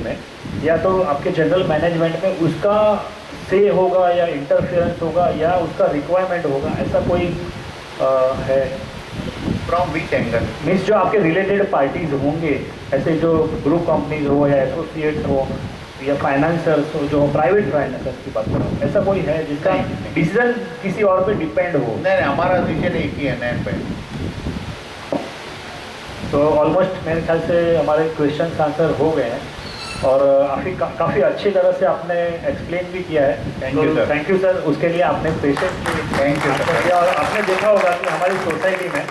में या तो आपके जनरल मैनेजमेंट में उसका से होगा या इंटरफेरेंस होगा या उसका रिक्वायरमेंट होगा, ऐसा कोई है? From which angle? मीन्स जो आपके रिलेटेड पार्टीज होंगे, ऐसे जो ग्रुप कंपनीज हो या एसोसिएट्स हो या फाइनेंसर्स हो, जो प्राइवेट फाइनेंसर्स की बात कर रहा हूँ, ऐसा कोई है जिसका डिसीजन किसी और पे डिपेंड हो? नहीं, हमारा डिसीजन एक ही है, नैन पे। तो ऑलमोस्ट मेरे ख्याल से हमारे क्वेश्चन आंसर हो गए हैं और काफ़ी अच्छी तरह से आपने एक्सप्लेन भी किया है। Thank you sir. Thank you sir, उसके लिए आपने पेशेंटली थैंक यू सर। और आपने देखा होगा कि हमारी सोसाइटी में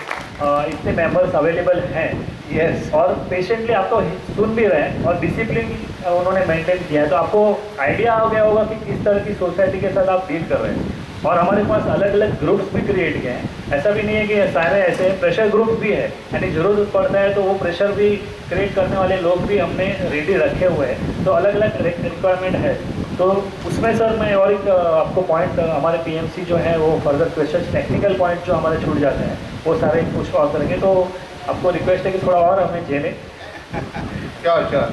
इतने मेंबर्स अवेलेबल हैं, यस, और पेशेंटली आपको सुन भी रहे हैं और डिसिप्लिन उन्होंने मेंटेन किया है, तो आपको आइडिया आ गया होगा कि किस तरह की सोसाइटी के साथ आप डील कर रहे हैं। और हमारे पास अलग अलग ग्रुप्स भी क्रिएट किए हैं, ऐसा भी नहीं है कि सारे ऐसे प्रेशर ग्रुप भी है, यानी जरूरत पड़ता है तो वो प्रेशर भी क्रिएट करने वाले लोग भी हमने रेडी रखे हुए हैं। तो अलग अलग रिक्वायरमेंट है, तो उसमें सर मैं और एक आपको पॉइंट, हमारे पीएमसी जो है वो फर्दर क्वेश्चन टेक्निकल पॉइंट जो हमारे छूट जाते हैं वो सारे कुछ और करेंगे, तो आपको रिक्वेस्ट है कि थोड़ा और हमें झेलें। Sure sure.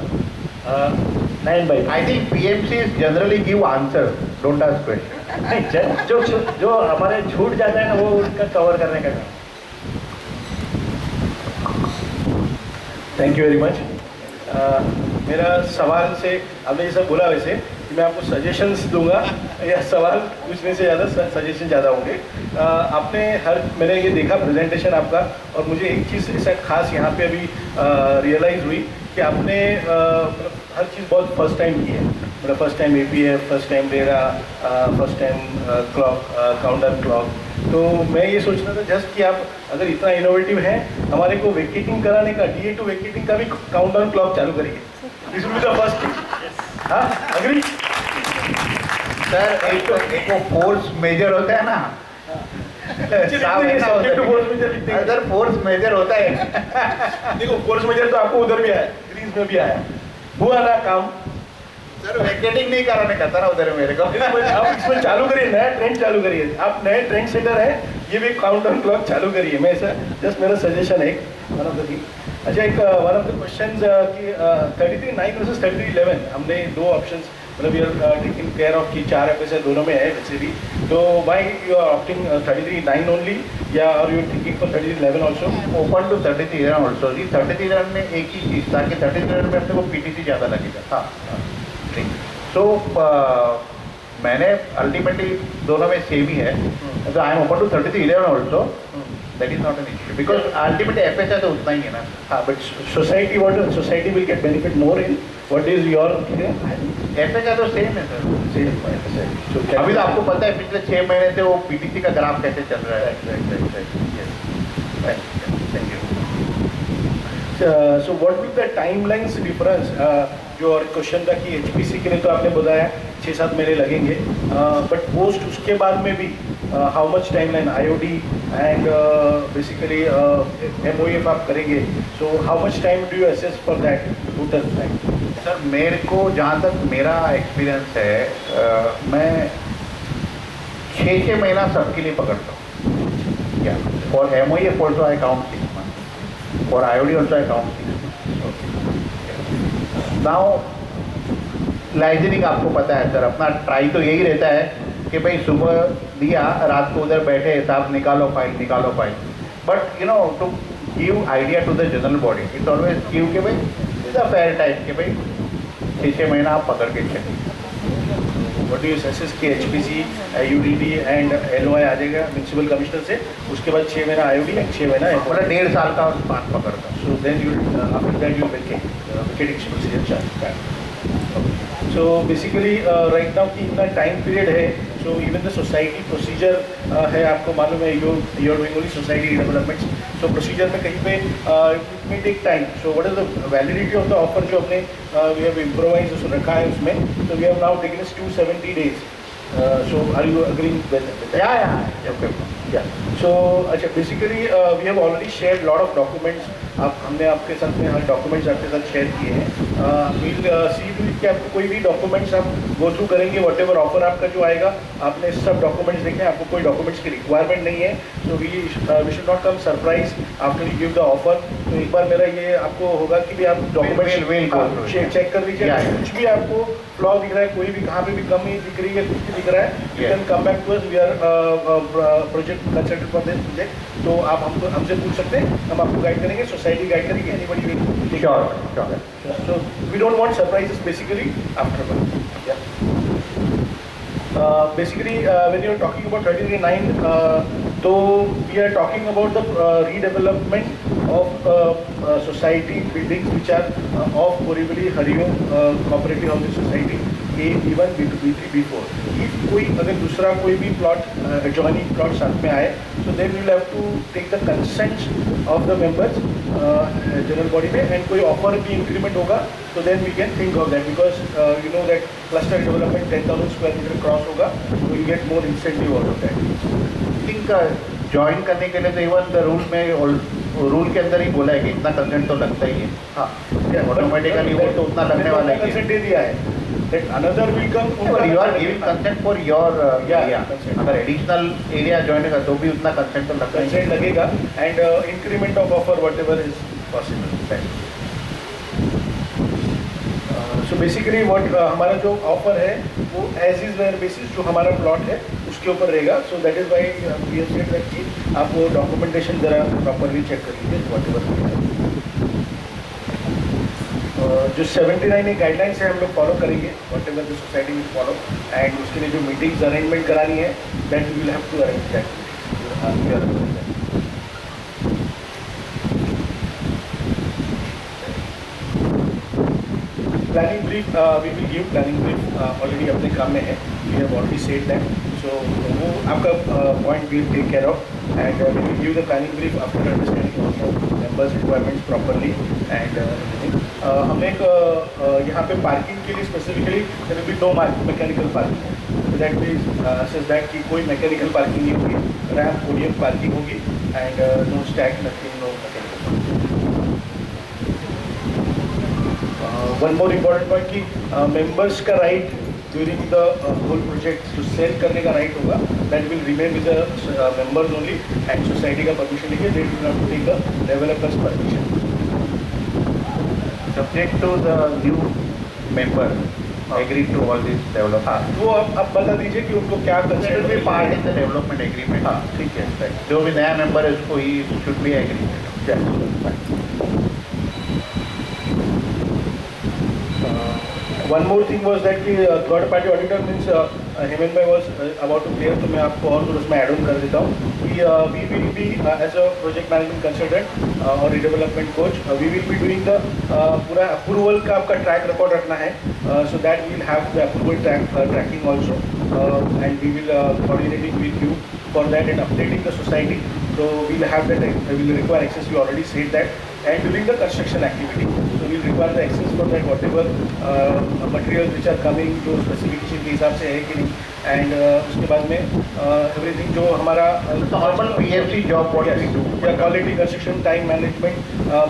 नहीं भाई, I think PMC generally give answer, don't ask question. नहीं, जो हमारे छूट जाता है ना वो उनका कवर करने का काम। Thank you very much. मेरा सवाल से आपने जैसा बोला वैसे कि मैं आपको सजेशंस दूंगा या सवाल पूछने से ज़्यादा सजेशन ज़्यादा होंगे। मैंने ये देखा प्रेजेंटेशन आपका, और मुझे एक चीज़ ऐसा खास यहाँ पे अभी रियलाइज़ हुई कि आपने हर चीज़ बहुत फर्स्ट टाइम की है। मतलब first time APF, first time RERA, first time counter clock. तो मैं ये सोच रहा था जस्ट कि आप अगर इतना इनोवेटिव हैं, हमारे को वेकेटिंग कराने का, DA टू वेकेटिंग का भी काउंटडाउन क्लॉक चालू करिए। This will be the first thing. हाँ, अग्री सर, एक वो फोर्स मेजर होता है ना, अगर फोर्स मेजर होता है देखो फोर्स मेजर तो आपको उधर भी आया, ग्रीस में भी आया, हुआ ना काम। सर, वेकेटिंग नहीं कराने का था ना उधर मेरे को। आप इसमें चालू करिए, नया ट्रेंड चालू करिए। आप नए ट्रेंड सेटर है, ये भी काउंटडाउन क्लॉक चालू करिए। मैं ऐसा जस्ट मेरा सजेशन है वन ऑफ द थिंग। अच्छा, एक वन ऑफ द क्वेश्चन कि 33(9) वर्सेस 33(11) हमने दो ऑप्शंस, मतलब you are taking care of कि 4 FS दोनों में है वैसे भी, तो why you are opting 33(9) only, या are you thinking for 33(11) also? Open to 33 also जी। 33 में एक ही चीज़ था कि 33 में अपने को PTC ज़्यादा लगेगा। हाँ, ठीक। तो मैंने अल्टीमेटली दोनों में सेम ही है, तो I am open to 33(11) also, that is not an issue, because ultimately FS है तो उतना ही है ना। हाँ, but society will get benefit more in what is your FS है तो सेम है सर। अभी तो आपको पता है पिछले 6 महीने से वो PTC का ग्राफ कैसे चल रहा है। Thank you. So what will the timelines difference? जो और क्वेश्चन था कि HPC के लिए तो आपने बताया 6-7 महीने लगेंगे, बट पोस्ट उसके बाद में भी how much timeline IOD and basically MOEF आप करेंगे, so how much time do you assess for that total time? Sir, मेरे को जहाँ तक मेरा एक्सपीरियंस है, मैं 6 महीना सबके लिए पकड़ता हूँ। क्या for MOEF also I count 6 month, for IOD also I count 6 month. Now liaisoning आपको पता है सर, अपना ट्राई तो यही रहता है कि भाई सुबह दिया, रात को उधर बैठे साहब निकालो file, but you know to give idea to the general body, it's always give के भाई इज अ फेयर टाइम के भाई 6 महीना आप पकड़ के चलिए। व्हाट डू यू असेस कि HPC, UDD एंड LOI आ जाएगा म्यूनसिपल कमिश्नर से, उसके बाद 6 महीना IOD एंड 6 महीना मतलब 1.5 साल का स्पान पकड़ता। So then you after that you vacating procedure charge. So basically right now कि इतना टाइम पीरियड है, so even the society procedure है, आपको मालूम है you are doing only society developments, so procedure में कहीं पे it may take time. So what is the validity of the offer जो अपने we have improvised उसको रखा है उसमें, so we have now taken us 270 days. So are you agreeing with that? Yeah. Okay. Yeah. So अच्छा, basically we have already shared lot of documents. हमने आपके साथ में हर डॉक्यूमेंट्स आपके साथ शेयर किए हैं। we'll see कि आपको कोई भी डॉक्यूमेंट्स आप गो थ्रू करेंगे, वट एवर ऑफर आपका जो आएगा, आपने सब डॉक्यूमेंट्स देखे हैं, आपको कोई डॉक्यूमेंट्स की रिक्वायरमेंट नहीं है, तो So we should not come surprise after you give the offer. तो एक बार मेरा ये आपको होगा कि भी आप डॉक्यूमेंट चेक कर लीजिए, कुछ भी आपको फ्लॉ दिख रहा है, कोई भी कहाँ पे भी कमी दिख रही है, कुछ भी दिख रहा है, you can come back to us, we are project consultant for this project. तो आप हमसे पूछ सकते हैं, हम आपको गाइड करेंगे, सोसाइटी गाइड करेंगे, anybody will. Sure. So we don't want surprises basically afterward. Yeah. Basically, when you're talking about 33/9, so we are talking about the redevelopment of society buildings which are of Borivali Hariom Cooperative Housing Society A1, B2, B3, B4. If कोई अगर दूसरा कोई भी plot adjoining plot साथ में आए, so then we will have to take the consent of the members general body में, and कोई ऑफर भी इंक्रीमेंट होगा, तो then we can think of that, because you know that cluster development 10,000 square meter cross होगा, तो you get more incentive out of that. Think join करने के लिए तो इवन द रूल में, रूल के अंदर ही बोला है कि इतना कंसेंट तो लगता ही है. हाँ, ऑटोमेटिकली वो तो उतना लगने वाला है. कंसेंट दे दिया है. That another will come. You are giving consent for your area. consent. अगर एडिशनल एरिया ज्वाइन होगा तो भी उतना कंसेंट तो लगता कंसेंट लगेगा, and increment of offer what ever is possible. So basically what हमारा जो ऑफर है वो एज इज वेयर बेसिस जो हमारा प्लॉट है उसके ऊपर रहेगा. So that is why we have said that कि आप वो डॉक्यूमेंटेशन जरा प्रॉपरली चेक कर लीजिए वट एवर. जो 79 गाइडलाइंस है हम लोग फॉलो करेंगे, whatever the society will follow, and उसके लिए जो मीटिंग्स अरेंजमेंट करानी है that we will have to arrange that. Planning brief we will give. Planning brief already अपने काम में है, we have already said that. So वो आपका point we will take care of, and we will give the planning brief after understanding of members requirements properly. And हमने एक यहाँ पे पार्किंग के लिए specifically there will be no mechanical parking. That means assess that कि कोई mechanical parking नहीं होगी, रैम्प पोडियम पार्किंग होगी, and no stack nothing, no mechanical. One more important point कि मेंबर्स का right during the whole project जो sale करने का राइट होगा that will remain with the members only, and society का परमिशन लेके they will not take the developers permission. Subject to the new member agree to all this development. हाँ, वो आप बता दीजिए कि उनको क्या Consider be part in the development agreement. हाँ, ठीक है. Right. जो भी नया member है उसको ही should be agree. One more thing was that कि third party auditor means Hemant भाई was about to clear, तो मैं आपको और थोड़ा उसमें add on कर देता हूँ कि we will be as a project management consultant और redevelopment coach, we will be doing the पूरा approval का आपका track record रखना है, so that we will have the approval tracking also, and we will coordinating with you for that and updating the society. So we will have that, we will require access, we already said that, and during the construction activity, so we will require the access for that whatever materials which are coming जो specification के हिसाब से है कि नहीं, and उसके बाद में everything जो हमारा normal PMC job what we do. या quality construction time management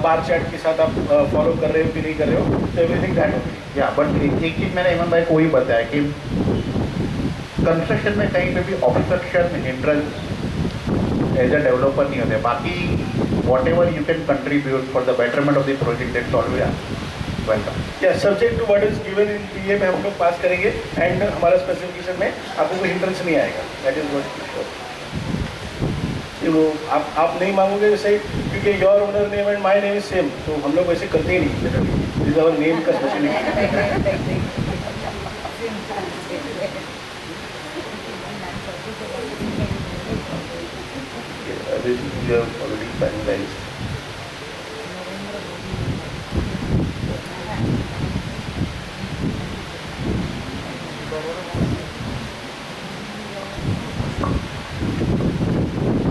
bar chart के साथ आप फॉलो कर रहे हो कि नहीं कर रहे हो, so everything that will be. Yeah, but एक चीज मैंने हेमंत भाई को ही बताया कि कंस्ट्रक्शन में कहीं पे भी obstruction hindrance as a developer नहीं होते. बाकी whatever you can contribute for the betterment of the project that's always welcome. या subject to what is given in PA में हम लोग पास करेंगे, एंड हमारा स्पेसिफिकेशन में आपको कोई हिंड्रेंस नहीं आएगा. दैट इज व्हाट वो आप नहीं मांगोगे जैसे, क्योंकि your owner name and my name is same, तो हम लोग वैसे करते ही नहीं. दिस आवर नेम का speciality. You have already finalized.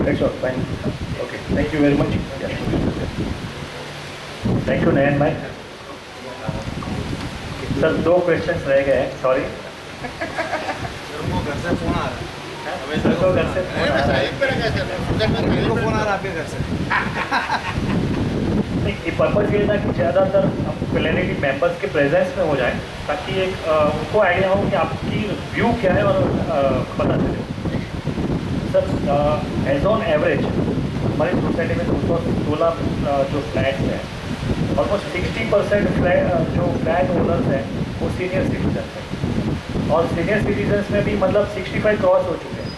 That's all. Fine. Okay. Thank you very much. Thank you Nayan भाई. सर 2 क्वेश्चंस रह गए हैं, सॉरी. घर से फोन आ रहा है. तो घर से मेरे को फोन आ रहा है आपके घर से. नहीं, पर्पज ये था कि ज़्यादातर क्लिनिक मेंबर्स के प्रेजेंस में हो जाए, ताकि एक उनको आइडिया हो कि आपकी व्यू क्या है और पता चले. सर एज ऑन एवरेज हमारी सोसाइटी में 216 जो फ्लैट्स हैं, ऑलमोस्ट 60% फ्लैट जो फ्लैट ओनर्स हैं वो सीनियर सिटीजन हैं, और सीनियर सिटीजन्स में भी मतलब 65 क्रॉस हो चुके हैं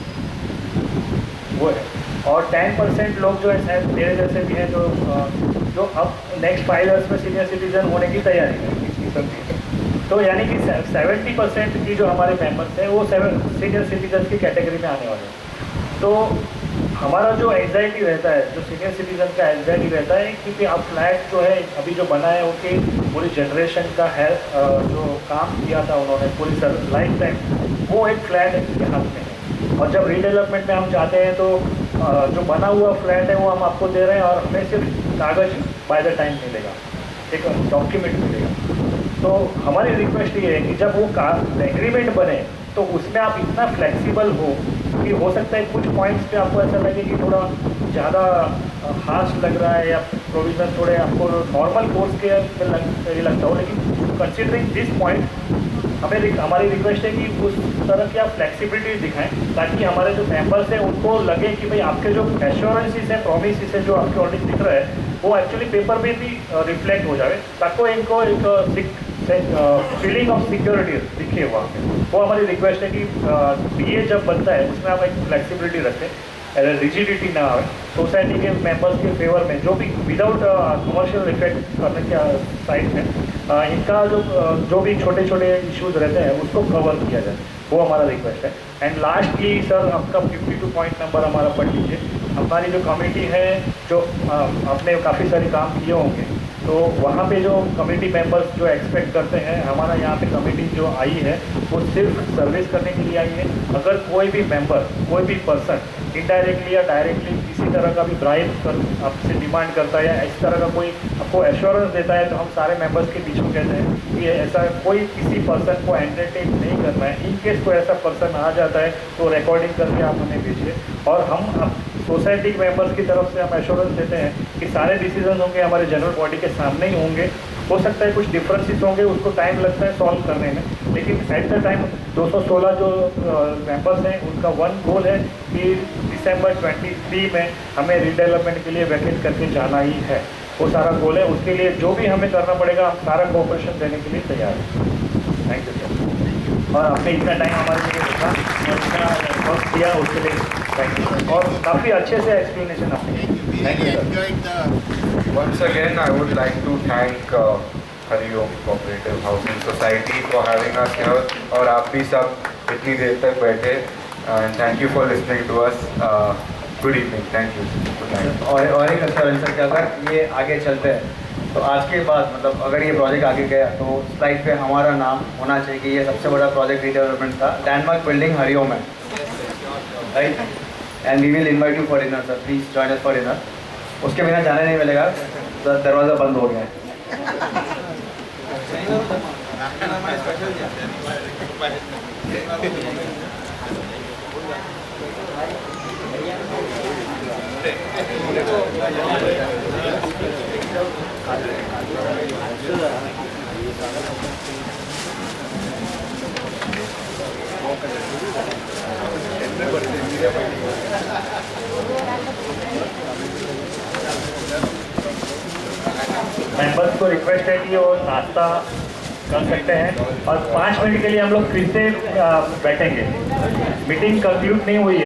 वो है, और 10% लोग जो है मेरे जैसे भी हैं जो अब नेक्स्ट 5 years में सीनियर सिटीजन होने की तैयारी है। तो यानी कि 70% की जो हमारे मेंबर्स हैं वो सीनियर सिटीजन की कैटेगरी में आने वाले हैं। तो हमारा जो एंजाइटी रहता है, जो सीनियर सिटीजन का एंजाइटी रहता है, क्योंकि अब फ्लैट जो है अभी जो बना है उनकी पूरी जनरेशन का है, जो काम किया था उन्होंने पूरी लाइफ टाइम, वो एक फ्लैट के हाथ में है। और जब रीडेवलपमेंट में हम जाते हैं तो जो बना हुआ फ्लैट है वो हम आपको दे रहे हैं, और हमें सिर्फ कागज बाय द टाइम मिलेगा, एक डॉक्यूमेंट मिलेगा। तो हमारी रिक्वेस्ट ये है कि जब वो एग्रीमेंट बने तो उसमें आप इतना फ्लेक्सिबल हो कि हो सकता है कुछ पॉइंट्स पे आपको ऐसा लगे कि थोड़ा ज़्यादा हार्श लग रहा है, या प्रोविजन थोड़े आपको नॉर्मल कोर्स के ये लगता हो, लेकिन कंसिडरिंग दिस पॉइंट हमारी रिक्वेस्ट है कि उस तरह की आप फ्लेक्सिबिलिटी दिखाएं, ताकि हमारे जो मेंबर्स हैं उनको लगे कि भाई आपके जो एश्योरेंसेस हैं, प्रोमिसेस है जो आपके ऑडिट दिख रहा है वो एक्चुअली पेपर में भी रिफ्लेक्ट हो जाए, ताकि इनको एक फीलिंग ऑफ सिक्योरिटी दिखे वहाँ पे। वो हमारी रिक्वेस्ट है कि बीए जब बनता है उसमें आप एक फ्लेक्सिबिलिटी रखें, रिजिडिटी ना आए सोसाइटी के मेंबर्स के फेवर में, जो भी विदाउट कमर्शियल इफेक्ट करने के साइड में इनका जो भी छोटे छोटे इश्यूज रहते हैं उसको कवर किया जाए, वो हमारा रिक्वेस्ट है। एंड लास्टली सर आपका 52 पॉइंट नंबर हमारा पढ़ लीजिए। हमारी जो कमेटी है जो आपने काफ़ी सारे काम किए होंगे, तो वहाँ पे जो कमेटी मेंबर्स जो एक्सपेक्ट करते हैं, हमारा यहाँ पे कमेटी जो आई है वो सिर्फ सर्विस करने के लिए आई है। अगर कोई भी मेंबर, कोई भी पर्सन इनडायरेक्टली या डायरेक्टली किसी तरह का भी ब्राइब कर आपसे डिमांड करता है या इस तरह का कोई आपको एश्योरेंस देता है, तो हम सारे मेंबर्स के बीच में कहते हैं कि ऐसा कोई किसी पर्सन को एंटरटेन नहीं करना है। इन केस कोई ऐसा पर्सन आ जाता है तो रिकॉर्डिंग करके आप हमें भेजिए, और हम सोसाइटी के मेंबर्स की तरफ से हम एश्योरेंस देते हैं कि सारे डिसीजन होंगे हमारे जनरल बॉडी के सामने ही होंगे। हो सकता है कुछ डिफरेंसेस होंगे, उसको टाइम लगता है सॉल्व करने में, लेकिन एट द टाइम 216 जो मेंबर्स हैं उनका वन गोल है कि दिसंबर 23 में हमें रीडेवलपमेंट के लिए वैकेट करके जाना ही है। वो सारा गोल है, उसके लिए जो भी हमें करना पड़ेगा हम सारा कोऑपरेशन देने के लिए तैयार हैं। थैंक यू सर, और आपने इतना टाइम हमारे लिए रखा और इतना वक्त दिया उसके लिए थैंक यू सर, और काफ़ी अच्छे से एक्सप्लेनेशन आपने। Really enjoyed the Once again, I would like to thank Hariom cooperative housing society for having us here, और आप भी सब इतनी देर तक बैठे, and thank you for listening to us. Good evening, thank you, good night. और एक अच्छा सर कि अगर ये आगे चलते हैं तो आज के बाद मतलब अगर ये प्रोजेक्ट आगे गया तो स्लाइड पे हमारा नाम होना चाहिए कि ये सबसे बड़ा प्रोजेक्ट रीडेवलपमेंट था, लैंडमार्क बिल्डिंग हरिओम है, right? And we will invite you for dinner sir, please join us for dinner. उसके बिना जाने नहीं मिलेगा, दरवाज़ा बंद हो गया है। मेंबर्स को रिक्वेस्ट है कि वो नाश्ता कर सकते हैं, और 5 मिनट के लिए हम लोग फिर से बैठेंगे। मीटिंग कंक्लूड नहीं हुई है।